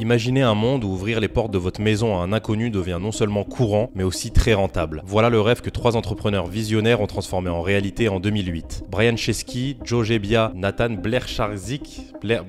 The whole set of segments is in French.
Imaginez un monde où ouvrir les portes de votre maison à un inconnu devient non seulement courant, mais aussi très rentable. Voilà le rêve que 3 entrepreneurs visionnaires ont transformé en réalité en 2008. Brian Chesky, Joe Gebbia, Nathan Blecharczyk,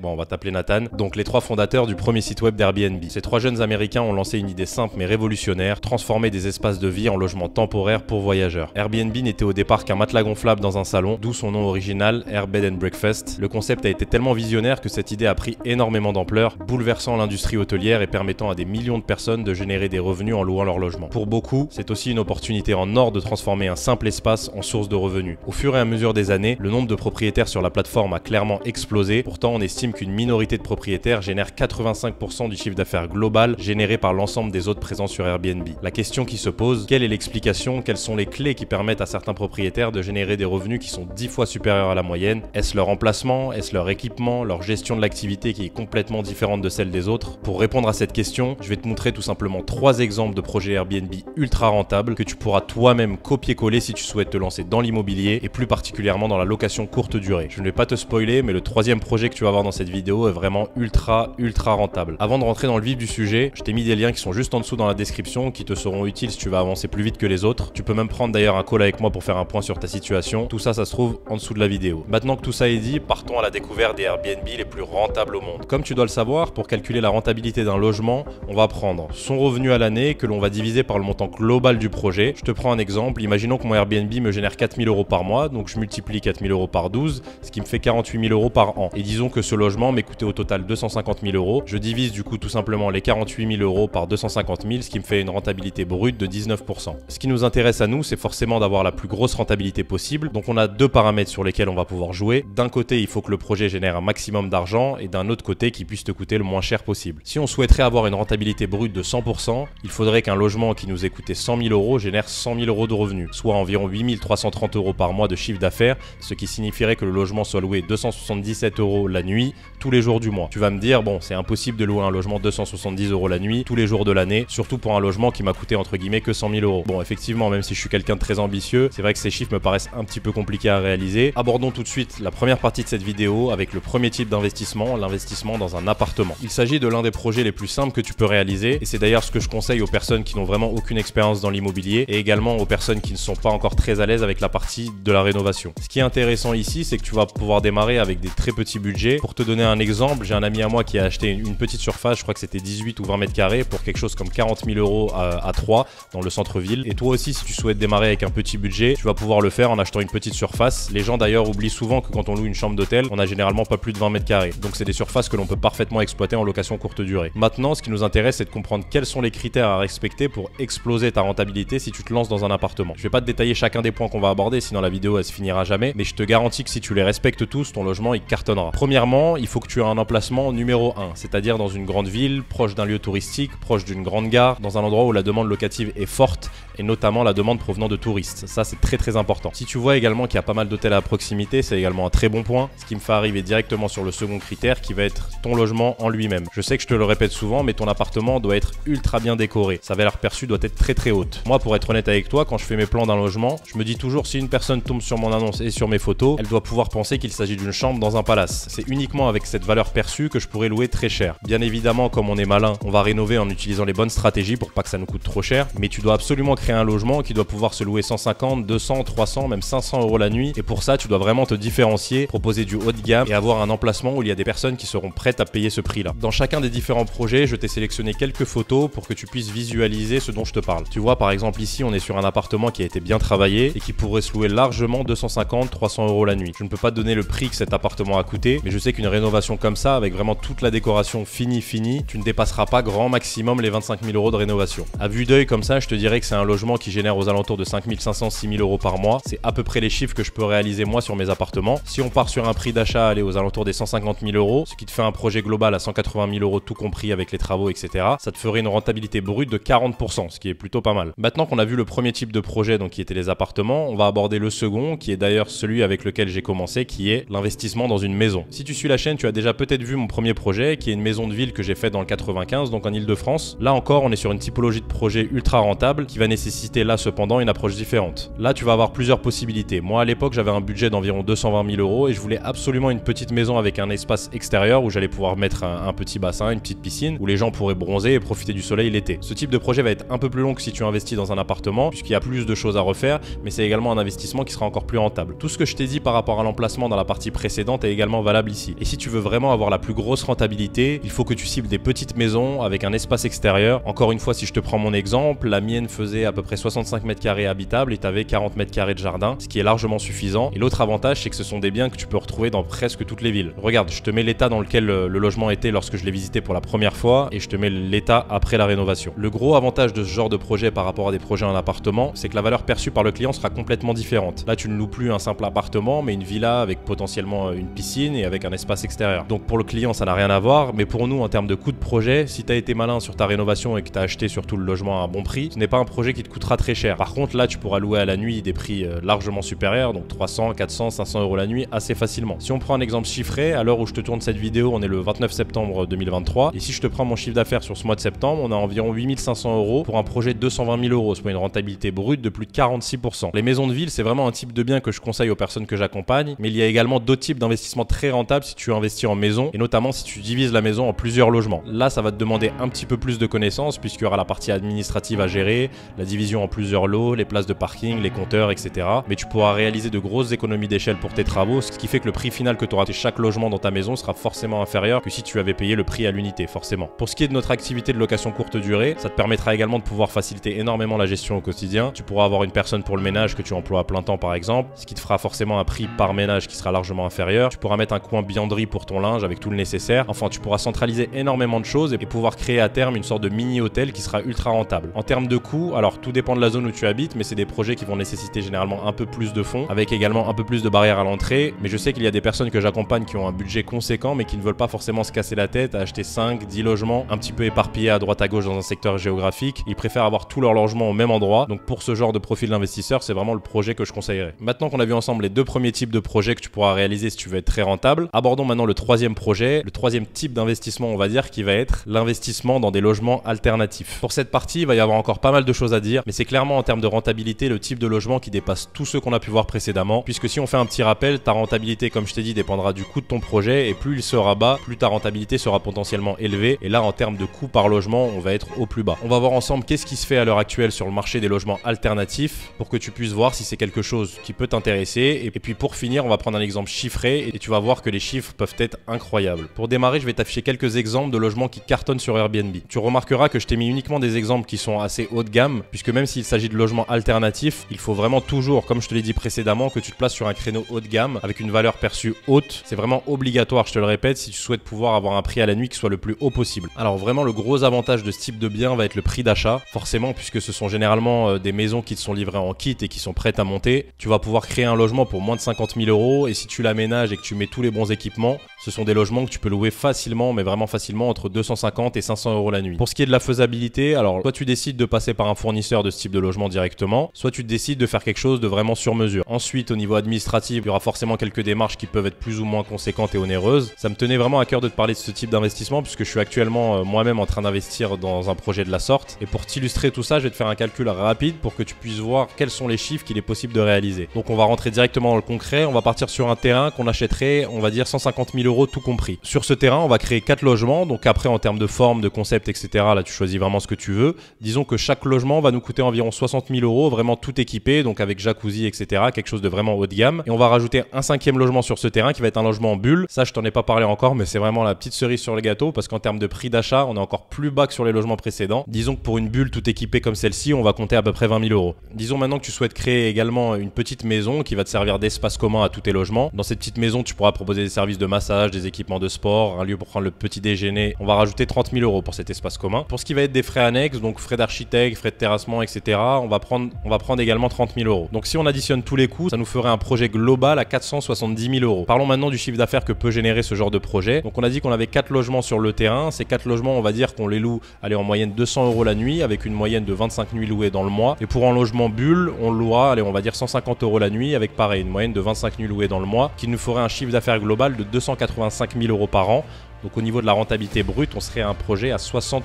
bon on va t'appeler Nathan, donc les 3 fondateurs du premier site web d'Airbnb. Ces 3 jeunes américains ont lancé une idée simple mais révolutionnaire, transformer des espaces de vie en logements temporaires pour voyageurs. Airbnb n'était au départ qu'un matelas gonflable dans un salon, d'où son nom original, Air Bed and Breakfast. Le concept a été tellement visionnaire que cette idée a pris énormément d'ampleur, bouleversant l'industrie hôtelière et permettant à des millions de personnes de générer des revenus en louant leur logement. Pour beaucoup, c'est aussi une opportunité en or de transformer un simple espace en source de revenus. Au fur et à mesure des années, le nombre de propriétaires sur la plateforme a clairement explosé. Pourtant, on estime qu'une minorité de propriétaires génère 85% du chiffre d'affaires global généré par l'ensemble des autres présents sur Airbnb. La question qui se pose, quelle est l'explication? Quelles sont les clés qui permettent à certains propriétaires de générer des revenus qui sont 10 fois supérieurs à la moyenne? Est-ce leur emplacement? Est-ce leur équipement? Leur gestion de l'activité qui est complètement différente de celle des autres? Pour répondre à cette question, je vais te montrer tout simplement 3 exemples de projets Airbnb ultra rentables que tu pourras toi-même copier-coller si tu souhaites te lancer dans l'immobilier et plus particulièrement dans la location courte durée. Je ne vais pas te spoiler, mais le 3e projet que tu vas voir dans cette vidéo est vraiment ultra rentable. Avant de rentrer dans le vif du sujet, je t'ai mis des liens qui sont juste en dessous dans la description qui te seront utiles si tu vas avancer plus vite que les autres. Tu peux même prendre d'ailleurs un call avec moi pour faire un point sur ta situation. Tout ça, ça se trouve en dessous de la vidéo. Maintenant que tout ça est dit, partons à la découverte des Airbnb les plus rentables au monde. Comme tu dois le savoir, pour calculer la rentabilité d'un logement, on va prendre son revenu à l'année que l'on va diviser par le montant global du projet. Je te prends un exemple. Imaginons que mon Airbnb me génère 4 000 € par mois, donc je multiplie 4 000 € par 12, ce qui me fait 48 000 € par an. Et disons que ce logement m'est coûté au total 250 000 €. Je divise du coup tout simplement les 48 000 € par 250 000, ce qui me fait une rentabilité brute de 19%. Ce qui nous intéresse à nous, c'est forcément d'avoir la plus grosse rentabilité possible. Donc on a 2 paramètres sur lesquels on va pouvoir jouer. D'un côté, il faut que le projet génère un maximum d'argent et d'un autre côté, qu'il puisse te coûter le moins cher possible. Si on souhaiterait avoir une rentabilité brute de 100%, il faudrait qu'un logement qui nous ait coûté 100 000 € génère 100 000 € de revenus, soit environ 8 330 € par mois de chiffre d'affaires, ce qui signifierait que le logement soit loué 277 € la nuit, tous les jours du mois. Tu vas me dire, bon, c'est impossible de louer un logement 270 € la nuit, tous les jours de l'année, surtout pour un logement qui m'a coûté entre guillemets que 100 000 €. Bon, effectivement, même si je suis quelqu'un de très ambitieux, c'est vrai que ces chiffres me paraissent un petit peu compliqués à réaliser. Abordons tout de suite la première partie de cette vidéo avec le premier type d'investissement, l'investissement dans un appartement. Il s'agit de l'un des projets les plus simples que tu peux réaliser et c'est d'ailleurs ce que je conseille aux personnes qui n'ont vraiment aucune expérience dans l'immobilier et également aux personnes qui ne sont pas encore très à l'aise avec la partie de la rénovation. Ce qui est intéressant ici, c'est que tu vas pouvoir démarrer avec des très petits budgets. Pour te donner un exemple, j'ai un ami à moi qui a acheté une petite surface, je crois que c'était 18 ou 20 mètres carrés pour quelque chose comme 40 000 € à 3 dans le centre-ville. Et toi aussi, si tu souhaites démarrer avec un petit budget, tu vas pouvoir le faire en achetant une petite surface. Les gens d'ailleurs oublient souvent que quand on loue une chambre d'hôtel, on a généralement pas plus de 20 mètres carrés. Donc c'est des surfaces que l'on peut parfaitement exploiter en location courte durée. Maintenant, ce qui nous intéresse, c'est de comprendre quels sont les critères à respecter pour exploser ta rentabilité si tu te lances dans un appartement. Je vais pas te détailler chacun des points qu'on va aborder, sinon la vidéo elle se finira jamais, mais je te garantis que si tu les respectes tous, ton logement il cartonnera. Premièrement, il faut que tu aies un emplacement numéro 1, c'est-à-dire dans une grande ville, proche d'un lieu touristique, proche d'une grande gare, dans un endroit où la demande locative est forte et notamment la demande provenant de touristes. Ça c'est très important. Si tu vois également qu'il y a pas mal d'hôtels à proximité, c'est également un très bon point, ce qui me fait arriver directement sur le second critère qui va être ton logement en lui-même. Je sais que je te le répète souvent, mais ton appartement doit être ultra bien décoré. Sa valeur perçue doit être très haute. Moi, pour être honnête avec toi, quand je fais mes plans d'un logement, je me dis toujours si une personne tombe sur mon annonce et sur mes photos, elle doit pouvoir penser qu'il s'agit d'une chambre dans un palace. C'est uniquement avec cette valeur perçue que je pourrais louer très cher. Bien évidemment, comme on est malin, on va rénover en utilisant les bonnes stratégies pour pas que ça nous coûte trop cher, mais tu dois absolument créer un logement qui doit pouvoir se louer 150, 200, 300, même 500 € la nuit. Et pour ça, tu dois vraiment te différencier, proposer du haut de gamme et avoir un emplacement où il y a des personnes qui seront prêtes à payer ce prix-là. Dans chacun des différents projets, je t'ai sélectionné quelques photos pour que tu puisses visualiser ce dont je te parle. Tu vois, par exemple, ici, on est sur un appartement qui a été bien travaillé et qui pourrait se louer largement 250, 300 € la nuit. Je ne peux pas te donner le prix que cet appartement a coûté, mais je sais qu'une rénovation comme ça, avec vraiment toute la décoration finie, tu ne dépasseras pas grand maximum les 25 000 € de rénovation. À vue d'œil comme ça, je te dirais que c'est un logement qui génère aux alentours de 5 500, 6 000 € par mois. C'est à peu près les chiffres que je peux réaliser moi sur mes appartements. Si on part sur un prix d'achat aller aux alentours des 150 000 €, ce qui te fait un projet global à 180 000 € tout compris avec les travaux, etc., ça te ferait une rentabilité brute de 40%, ce qui est plutôt pas mal. Maintenant qu'on a vu le premier type de projet, donc qui était les appartements, on va aborder le second, qui est d'ailleurs celui avec lequel j'ai commencé, qui est l'investissement dans une maison. Si tu suis la chaîne, tu as déjà peut-être vu mon premier projet, qui est une maison de ville que j'ai fait dans le 95, donc en Île-de-France. Là encore, on est sur une typologie de projet ultra rentable qui va nécessiter nécessiter là cependant une approche différente. Là, tu vas avoir plusieurs possibilités. Moi, à l'époque, j'avais un budget d'environ 220 000 € et je voulais absolument une petite maison avec un espace extérieur où j'allais pouvoir mettre un petit bassin, une petite piscine, où les gens pourraient bronzer et profiter du soleil l'été. Ce type de projet va être un peu plus long que si tu investis dans un appartement, puisqu'il y a plus de choses à refaire, mais c'est également un investissement qui sera encore plus rentable. Tout ce que je t'ai dit par rapport à l'emplacement dans la partie précédente est également valable ici. Et si tu veux vraiment avoir la plus grosse rentabilité, il faut que tu cibles des petites maisons avec un espace extérieur. Encore une fois, si je te prends mon exemple, la mienne faisait à peu près 65 mètres carrés habitables et tu avais 40 mètres carrés de jardin, ce qui est largement suffisant. Et l'autre avantage, c'est que ce sont des biens que tu peux retrouver dans presque toutes les villes. Regarde, je te mets l'état dans lequel le logement était lorsque je l'ai visité pour la première fois et je te mets l'état après la rénovation. Le gros avantage de ce genre de projet par rapport à des projets en appartement, c'est que la valeur perçue par le client sera complètement différente. Là, tu ne loues plus un simple appartement, mais une villa avec potentiellement une piscine et avec un espace extérieur. Donc pour le client, ça n'a rien à voir, mais pour nous, en termes de coût de projet, si tu as été malin sur ta rénovation et que tu as acheté surtout le logement à un bon prix, ce n'est pas un projet qui te coûtera très cher. Par contre, là, tu pourras louer à la nuit des prix largement supérieurs, donc 300, 400, 500 € la nuit assez facilement. Si on prend un exemple chiffré, à l'heure où je te tourne cette vidéo, on est le 29 septembre 2023, et si je te prends mon chiffre d'affaires sur ce mois de septembre, on a environ 8 500 € pour un projet de 220 000 €, soit une rentabilité brute de plus de 46%. Les maisons de ville, c'est vraiment un type de bien que je conseille aux personnes que j'accompagne, mais il y a également d'autres types d'investissements très rentables si tu investis en maison, et notamment si tu divises la maison en plusieurs logements. Là, ça va te demander un petit peu plus de connaissances, puisqu'il y aura la partie administrative à gérer, la division en plusieurs lots, les places de parking, les compteurs, etc. Mais tu pourras réaliser de grosses économies d'échelle pour tes travaux, ce qui fait que le prix final que tu auras de chaque logement dans ta maison sera forcément inférieur que si tu avais payé le prix à l'unité, forcément. Pour ce qui est de notre activité de location courte durée, ça te permettra également de pouvoir faciliter énormément la gestion au quotidien. Tu pourras avoir une personne pour le ménage que tu emploies à plein temps par exemple, ce qui te fera forcément un prix par ménage qui sera largement inférieur. Tu pourras mettre un coin buanderie pour ton linge avec tout le nécessaire. Enfin, tu pourras centraliser énormément de choses et pouvoir créer à terme une sorte de mini-hôtel qui sera ultra rentable. En termes de coûts, alors tout dépend de la zone où tu habites, mais c'est des projets qui vont nécessiter généralement un peu plus de fonds, avec également un peu plus de barrières à l'entrée. Mais je sais qu'il y a des personnes que j'accompagne qui ont un budget conséquent, mais qui ne veulent pas forcément se casser la tête à acheter 5, 10 logements un petit peu éparpillés à droite à gauche dans un secteur géographique. Ils préfèrent avoir tous leurs logements au même endroit. Donc pour ce genre de profil d'investisseur, c'est vraiment le projet que je conseillerais. Maintenant qu'on a vu ensemble les deux premiers types de projets que tu pourras réaliser si tu veux être très rentable, abordons maintenant le troisième projet, le troisième type d'investissement, on va dire, qui va être l'investissement dans des logements alternatifs. Pour cette partie, il va y avoir encore pas mal de choses à dire, mais c'est clairement en termes de rentabilité le type de logement qui dépasse tous ceux qu'on a pu voir précédemment, puisque si on fait un petit rappel, ta rentabilité, comme je t'ai dit, dépendra du coût de ton projet, et plus il sera bas, plus ta rentabilité sera potentiellement élevée, et là en termes de coût par logement, on va être au plus bas. On va voir ensemble qu'est-ce qui se fait à l'heure actuelle sur le marché des logements alternatifs, pour que tu puisses voir si c'est quelque chose qui peut t'intéresser, et puis pour finir, on va prendre un exemple chiffré, et tu vas voir que les chiffres peuvent être incroyables. Pour démarrer, je vais t'afficher quelques exemples de logements qui cartonnent sur Airbnb. Tu remarqueras que je t'ai mis uniquement des exemples qui sont assez haut de gamme, puisque même s'il s'agit de logements alternatifs, il faut vraiment toujours, comme je te l'ai dit précédemment, que tu te places sur un créneau haut de gamme avec une valeur perçue haute. C'est vraiment obligatoire, je te le répète, si tu souhaites pouvoir avoir un prix à la nuit qui soit le plus haut possible. Alors vraiment, le gros avantage de ce type de bien va être le prix d'achat, forcément, puisque ce sont généralement des maisons qui te sont livrées en kit et qui sont prêtes à monter. Tu vas pouvoir créer un logement pour moins de 50 000 €, et si tu l'aménages et que tu mets tous les bons équipements, ce sont des logements que tu peux louer facilement, mais vraiment facilement, entre 250 et 500 € la nuit. Pour ce qui est de la faisabilité, alors soit tu décides de passer par un fournisseur de ce type de logement directement, soit tu décides de faire quelque chose de vraiment sur mesure. Ensuite, au niveau administratif, il y aura forcément quelques démarches qui peuvent être plus ou moins conséquentes et onéreuses. Ça me tenait vraiment à cœur de te parler de ce type d'investissement, puisque je suis actuellement moi-même en train d'investir dans un projet de la sorte. Et pour t'illustrer tout ça, je vais te faire un calcul rapide pour que tu puisses voir quels sont les chiffres qu'il est possible de réaliser. Donc on va rentrer directement dans le concret, on va partir sur un terrain qu'on achèterait, on va dire 150 000 € tout compris. Sur ce terrain, on va créer 4 logements, donc après en termes de forme, de concept, etc., là tu choisis vraiment ce que tu veux. Disons que chaque logement va nous coûter environ 60 000 €, vraiment tout équipé, donc avec jacuzzi, etc., quelque chose de vraiment haut de gamme. Et on va rajouter un 5e logement sur ce terrain qui va être un logement en bulle. Ça, je t'en ai pas parlé encore, mais c'est vraiment la petite cerise sur le gâteau, parce qu'en termes de prix d'achat, on est encore plus bas que sur les logements précédents. Disons que pour une bulle tout équipée comme celle-ci, on va compter à peu près 20 000 €. Disons maintenant que tu souhaites créer également une petite maison qui va te servir d'espace commun à tous tes logements. Dans cette petite maison, tu pourras proposer des services de massage, des équipements de sport, un lieu pour prendre le petit déjeuner. On va rajouter 30 000 € pour cet espace commun. Pour ce qui va être des frais annexes, donc frais d'architecte, frais de terrassement, etc., on va prendre également 30 000 €. Donc si on additionne tous les coûts, ça nous ferait un projet global à 470 000 €. Parlons maintenant du chiffre d'affaires que peut générer ce genre de projet. Donc on a dit qu'on avait 4 logements sur le terrain. Ces 4 logements, on va dire qu'on les loue, allez, en moyenne 200 € la nuit, avec une moyenne de 25 nuits louées dans le mois. Et pour un logement bulle, on louera, allez, on va dire 150 € la nuit, avec pareil, une moyenne de 25 nuits louées dans le mois, qui nous ferait un chiffre d'affaires global de 285 000 € par an. Donc au niveau de la rentabilité brute, on serait à un projet à 60%.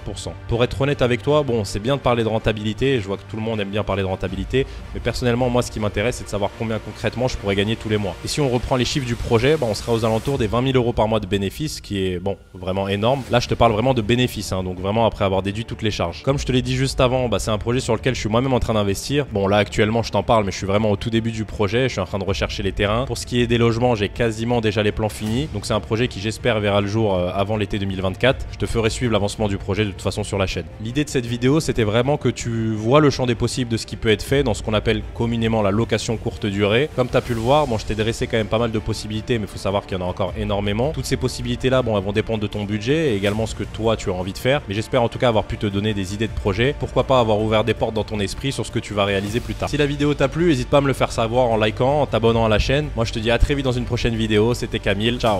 Pour être honnête avec toi, bon, c'est bien de parler de rentabilité, je vois que tout le monde aime bien parler de rentabilité, mais personnellement, moi, ce qui m'intéresse, c'est de savoir combien concrètement je pourrais gagner tous les mois. Et si on reprend les chiffres du projet, on sera aux alentours des 20 000 euros par mois de bénéfices, qui est, bon, vraiment énorme. Là, je te parle vraiment de bénéfices, hein, donc vraiment après avoir déduit toutes les charges. Comme je te l'ai dit juste avant, c'est un projet sur lequel je suis moi-même en train d'investir. Bon, là, actuellement, je t'en parle, mais je suis vraiment au tout début du projet, je suis en train de rechercher les terrains. Pour ce qui est des logements, j'ai quasiment déjà les plans finis, donc c'est un projet qui, j'espère, verra le jour avant l'été 2024. Je te ferai suivre l'avancement du projet de toute façon sur la chaîne. L'idée de cette vidéo, c'était vraiment que tu vois le champ des possibles de ce qui peut être fait dans ce qu'on appelle communément la location courte durée. Comme tu as pu le voir, je t'ai dressé quand même pas mal de possibilités, mais il faut savoir qu'il y en a encore énormément. Toutes ces possibilités-là, elles vont dépendre de ton budget et également ce que toi tu as envie de faire. Mais j'espère en tout cas avoir pu te donner des idées de projet. Pourquoi pas avoir ouvert des portes dans ton esprit sur ce que tu vas réaliser plus tard. Si la vidéo t'a plu, n'hésite pas à me le faire savoir en likant, en t'abonnant à la chaîne. Moi, je te dis à très vite dans une prochaine vidéo. C'était Camille. Ciao.